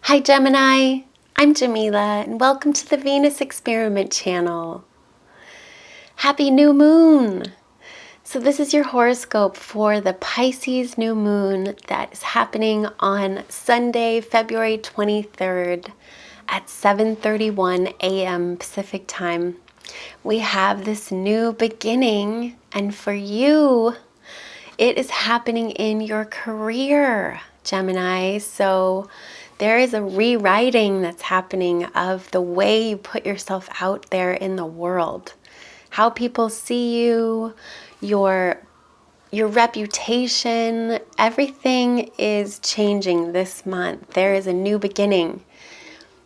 Hi Gemini, I'm Jamila and welcome to the Venus Experiment channel. Happy new moon! So this is your horoscope for the Pisces new moon that is happening on Sunday, February 23rd at 7:31 a.m. Pacific time. We have this new beginning, and for you, it is happening in your career, Gemini. So there is a rewriting that's happening of the way you put yourself out there in the world. How people see you, your reputation, everything is changing this month. There is a new beginning.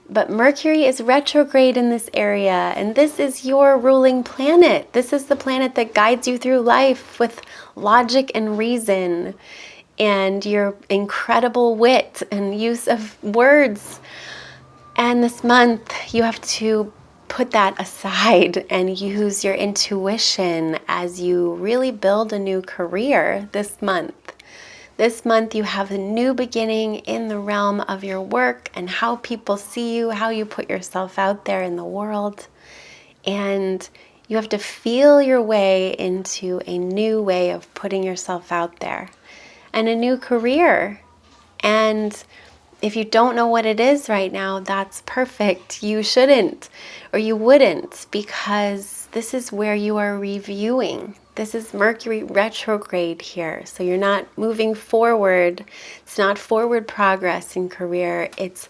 But Mercury is retrograde in this area, and this is your ruling planet. This is the planet that guides you through life with logic and reason and your incredible wit and use of words. And this month, you have to put that aside and use your intuition as you really build a new career this month. This month you have a new beginning in the realm of your work and how people see you, how you put yourself out there in the world. And you have to feel your way into a new way of putting yourself out there and a new career. And if you don't know what it is right now, that's perfect. You shouldn't, or you wouldn't, because this is where you are reviewing. This is Mercury retrograde here. So you're not moving forward. It's not forward progress in career. It's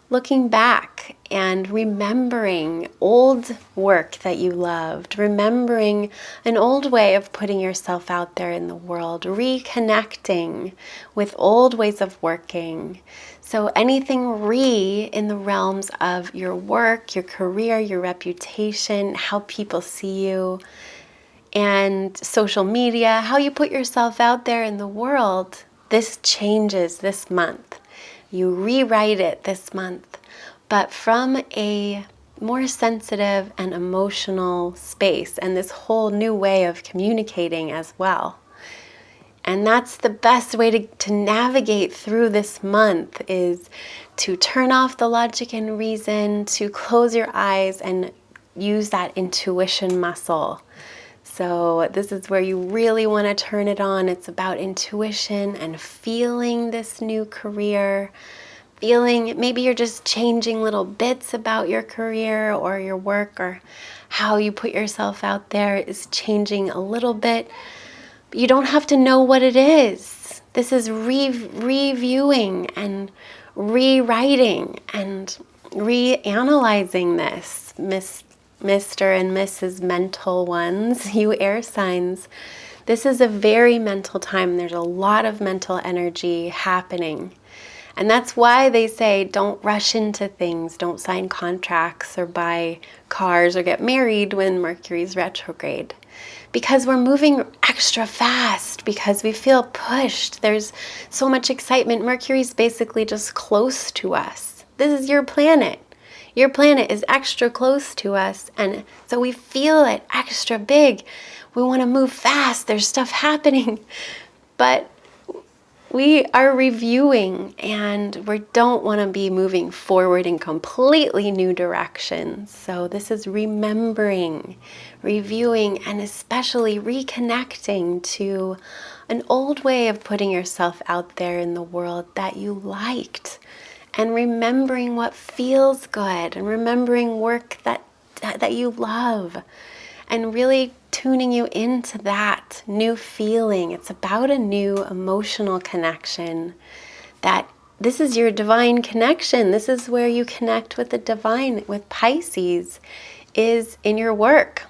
looking back and remembering old work that you loved, remembering an old way of putting yourself out there in the world, reconnecting with old ways of working. So anything in the realms of your work, your career, your reputation, how people see you, and social media, how you put yourself out there in the world, this changes this month. You rewrite it this month, but from a more sensitive and emotional space, and this whole new way of communicating as well. And that's the best way to navigate through this month, is to turn off the logic and reason, to close your eyes and use that intuition muscle. So this is where you really want to turn it on. It's about intuition and feeling this new career. Feeling, maybe you're just changing little bits about your career or your work, or how you put yourself out there is changing a little bit. But you don't have to know what it is. This is reviewing and rewriting and reanalyzing this, Mr. and Mrs. Mental Ones, you air signs. This is a very mental time. There's a lot of mental energy happening. And that's why they say don't rush into things, don't sign contracts or buy cars or get married when Mercury's retrograde. Because we're moving extra fast, because we feel pushed. There's so much excitement. Mercury's basically just close to us. This is your planet. Your planet is extra close to us, and so we feel it extra big. We want to move fast. There's stuff happening, but we are reviewing, and we don't want to be moving forward in completely new directions. So this is remembering, reviewing, and especially reconnecting to an old way of putting yourself out there in the world that you liked. And remembering what feels good, and remembering work that you love, and really tuning you into that new feeling. It's about a new emotional connection. That this is your divine connection. This is where you connect with the divine, with Pisces, is in your work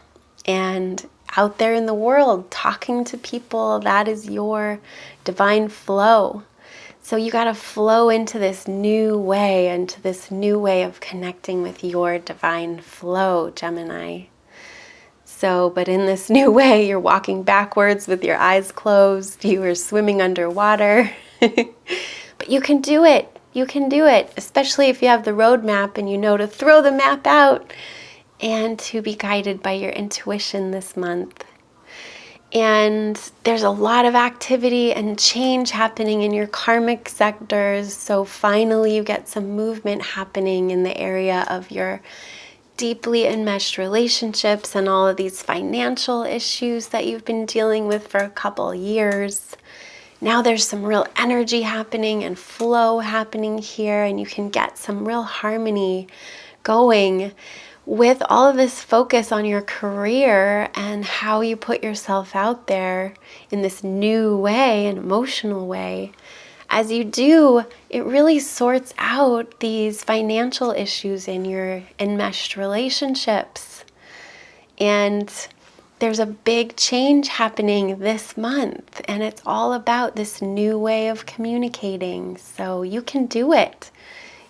and out there in the world, talking to people. That is your divine flow. So you got to flow into this new way, of connecting with your divine flow, Gemini. So, but in this new way, you're walking backwards with your eyes closed. You are swimming underwater. But you can do it. You can do it, especially if you have the roadmap and you know to throw the map out and to be guided by your intuition this month. And there's a lot of activity and change happening in your karmic sectors. So finally you get some movement happening in the area of your deeply enmeshed relationships and all of these financial issues that you've been dealing with for a couple years. Now there's some real energy happening and flow happening here, and you can get some real harmony going with all of this focus on your career and how you put yourself out there in this new way, an emotional way. As you do, it really sorts out these financial issues in your enmeshed relationships. And there's a big change happening this month, and it's all about this new way of communicating. So you can do it.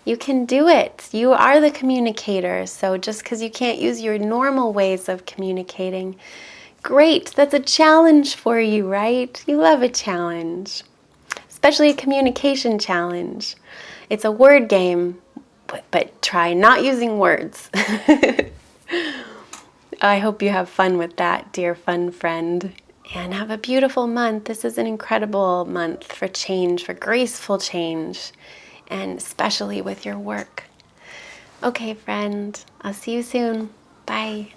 You can do it. You are the communicator. So just because you can't use your normal ways of communicating, great. That's a challenge for you, right? You love a challenge, especially a communication challenge. It's a word game, but try not using words. I hope you have fun with that, dear fun friend. And have a beautiful month. This is an incredible month for change, for graceful change, and especially with your work. Okay, friend, I'll see you soon. Bye.